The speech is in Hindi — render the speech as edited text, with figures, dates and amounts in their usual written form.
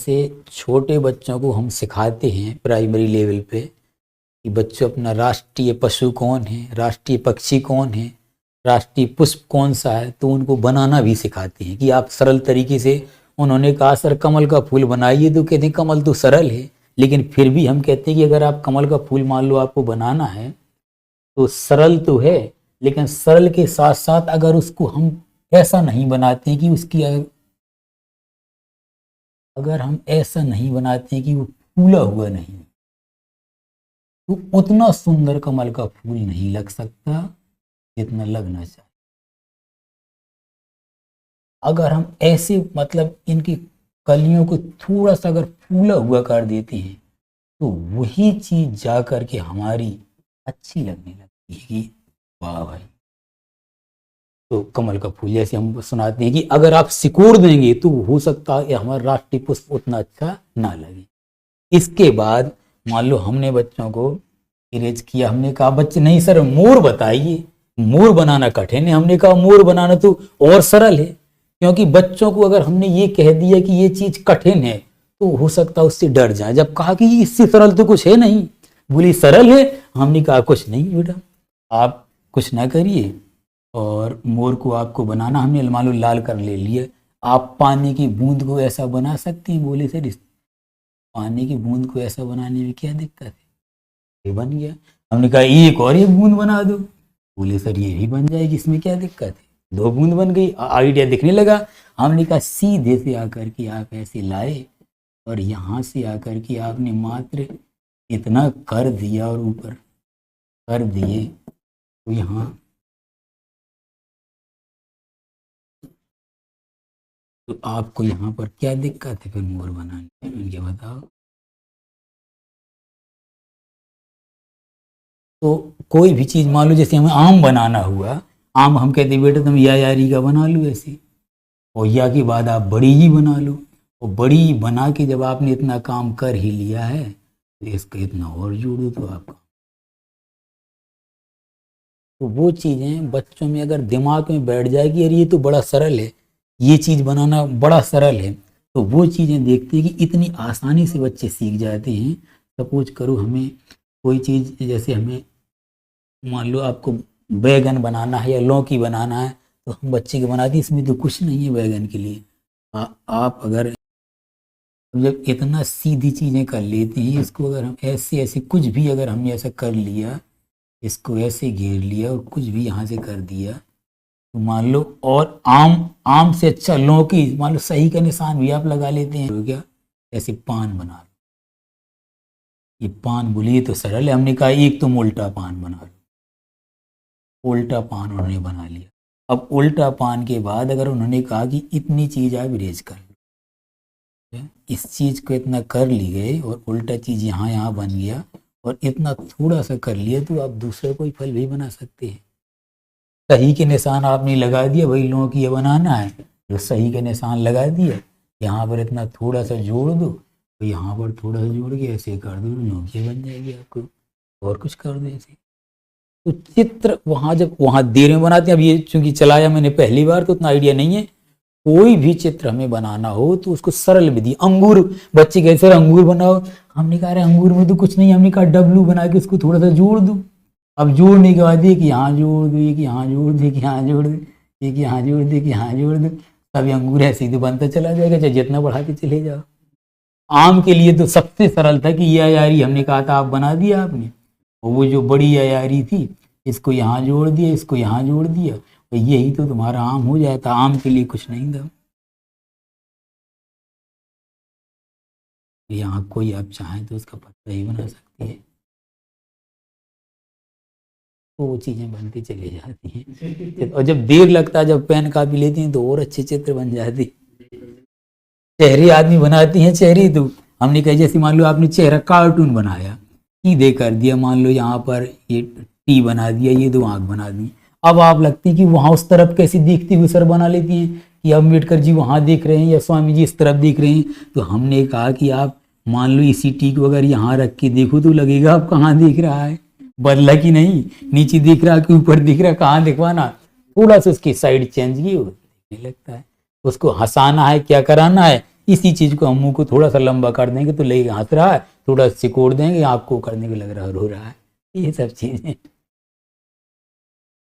जैसे छोटे बच्चों को हम सिखाते हैं प्राइमरी लेवल पे कि बच्चों अपना राष्ट्रीय पशु कौन है, राष्ट्रीय पक्षी कौन है, राष्ट्रीय पुष्प कौन सा है, तो उनको बनाना भी सिखाते हैं कि आप सरल तरीके से। उन्होंने कहा सर कमल का फूल बनाइए, तो कहते हैं कमल तो सरल है, लेकिन फिर भी हम कहते हैं कि अगर आप कमल का फूल मान लो आपको बनाना है तो सरल तो है, लेकिन सरल के साथ साथ अगर उसको हम ऐसा नहीं बनाते कि उसकी अगर हम ऐसा नहीं बनाते कि वो फूला हुआ नहीं, तो उतना सुंदर कमल का फूल नहीं लग सकता जितना लगना चाहिए। अगर हम ऐसे मतलब इनकी कलियों को थोड़ा सा अगर फूला हुआ कर देते हैं तो वही चीज जा कर के हमारी अच्छी लगने लगती है कि वाह भाई। तो कमल का फूल जैसे हम सुनाते हैं कि अगर आप सिकोड़ देंगे तो हो सकता है हमारा राष्ट्रीय पुष्प उतना अच्छा ना लगे। इसके बाद मान लो हमने बच्चों को इरेज किया, हमने कहा बच्चे नहीं सर मोर बताइए, मोर बनाना कठिन है। हमने कहा मोर बनाना तो और सरल है, क्योंकि बच्चों को अगर हमने ये कह दिया कि ये चीज कठिन है तो हो सकता है उससे डर जाए। जब कहा कि इससे सरल तो कुछ है नहीं, बोली सरल है, हमने कहा कुछ नहीं बेटा आप कुछ ना करिए, और मोर को आपको बनाना हमने मान लो लाल कर ले लिया, आप पानी की बूंद को ऐसा बना सकती हैं। बोले सर पानी की बूंद को ऐसा बनाने में क्या दिक्कत है, ये बन गया। हमने कहा एक और ये बूंद बना दो, बोले सर ये भी बन जाएगी, इसमें क्या दिक्कत है, 2 बूंद बन गई। आइडिया दिखने लगा। हमने कहा सीधे से आकर के आप ऐसे लाए और यहाँ से आकर के आपने मात्र इतना कर दिया और ऊपर कर दिए, तो यहाँ तो आपको यहाँ पर क्या दिक्कत है फिर मोर बनाने में, क्या बताओ। तो कोई भी चीज मान लो जैसे हमें आम बनाना हुआ, आम हम कहते बेटा तुम या यारी का बना लो ऐसे, और या के बाद आप बड़ी ही बना लो, और बड़ी बना के जब आपने इतना काम कर ही लिया है तो इसका इतना और जोड़ दो तो आपका। तो वो चीजें बच्चों में अगर दिमाग में बैठ जाएगी अरे ये तो बड़ा सरल है, ये चीज बनाना बड़ा सरल है, तो वो चीजें देखते हैं कि इतनी आसानी से बच्चे सीख जाते हैं। सपोज करो हमें कोई चीज जैसे हमें मान लो आपको बैगन बनाना है या लौकी बनाना है, तो हम बच्चे को बना दी इसमें तो कुछ नहीं है बैगन के लिए। आप अगर जब इतना सीधी चीजें कर लेते हैं, इसको अगर हम ऐसे ऐसे कुछ भी अगर हमने ऐसा कर लिया, इसको ऐसे घेर लिया और कुछ भी यहाँ से कर दिया, तो मान लो और आम से अच्छा लौकी मान लो सही का निशान भी आप लगा लेते हैं, हो गया ऐसे पान बना लो। ये पान बोलिए तो सरल है, हमने कहा एक तुम उल्टा पान बना लो, उल्टा पान उन्होंने बना लिया। अब उल्टा पान के बाद अगर उन्होंने कहा कि इतनी चीज आप इरेज कर लो, इस चीज को इतना कर ली गए और उल्टा चीज यहाँ बन गया और इतना थोड़ा सा कर लिया, तो आप दूसरा कोई फल भी बना सकते हैं। सही के निशान आपने लगा दिया, भाई लौकी ये बनाना है, जो सही का निशान लगा दिया, यहाँ पर इतना थोड़ा सा जोड़ दो, तो यहाँ पर थोड़ा सा जोड़ के ऐसे कर दो, लौकी बन जाएगी आपको, और कुछ कर दो ऐसे। तो चित्र वहाँ जब वहाँ देर में बनाते हैं, अब ये चूंकि चलाया मैंने पहली बार तो उतना आइडिया नहीं है, कोई भी चित्र हमें बनाना हो तो उसको सरल विधि। अंगूर बच्चे कैसे अंगूर बनाओ, हमने कहा अंगूर में तो कुछ नहीं, हमने कहा डब्लू बना के उसको थोड़ा सा जोड़ दो। अब जोड़ने के बाद एक यहाँ जोड़ दो, एक यहाँ जोड़ दो, एक यहाँ जोड़ दो, एक यहाँ जोड़ दो, एक यहाँ जोड़ दो, तभी अंगूर ऐसे ही तो बनता चला जाएगा, चाहे जितना बढ़ाते चले जाओ। आम के लिए तो सबसे सरल था कि यह यारी हमने कहा था आप बना दिया आपने, और वो जो बड़ी यारी थी इसको यहाँ जोड़ दिया, इसको यहाँ जोड़ दिया, और यही तो तुम्हारा आम हो जाता। आम के लिए कुछ नहीं था। यहाँ कोई आप चाहें तो उसका पत्ता ही बना सकती है, तो वो चीजें बनती चली जाती हैं। और जब देर लगता है, जब पेन कापी लेती हैं तो और अच्छे चित्र बन जाती। चेहरे आदमी बनाती हैं, चेहरे तो हमने कहा जैसे मान लो आपने चेहरा कार्टून बनाया, सीधे कर दिया, मान लो यहाँ पर ये टी बना दिया, ये 2 आंख बना दी। अब आप लगती है कि वहां उस तरफ कैसी दिखती हुई सर बना लेती हैं कि अम्बेडकर जी वहां देख रहे हैं या स्वामी जी इस तरफ देख रहे हैं। तो हमने कहा कि आप मान लो इसी टी को अगर यहाँ रख के देखो तो लगेगा आप कहाँ देख रहा है, बदला कि नहीं, नीचे दिख रहा कि ऊपर दिख रहा, कहाँ दिखवाना, थोड़ा सा उसकी साइड चेंज की हो देखने लगता है। उसको हंसाना है, क्या कराना है, इसी चीज़ को हम मुंह को थोड़ा सा लंबा कर देंगे तो लेके हंस रहा है, थोड़ा सिकोड़ देंगे आँख को करने को लग रहा है रो रहा है, ये सब चीज़ें।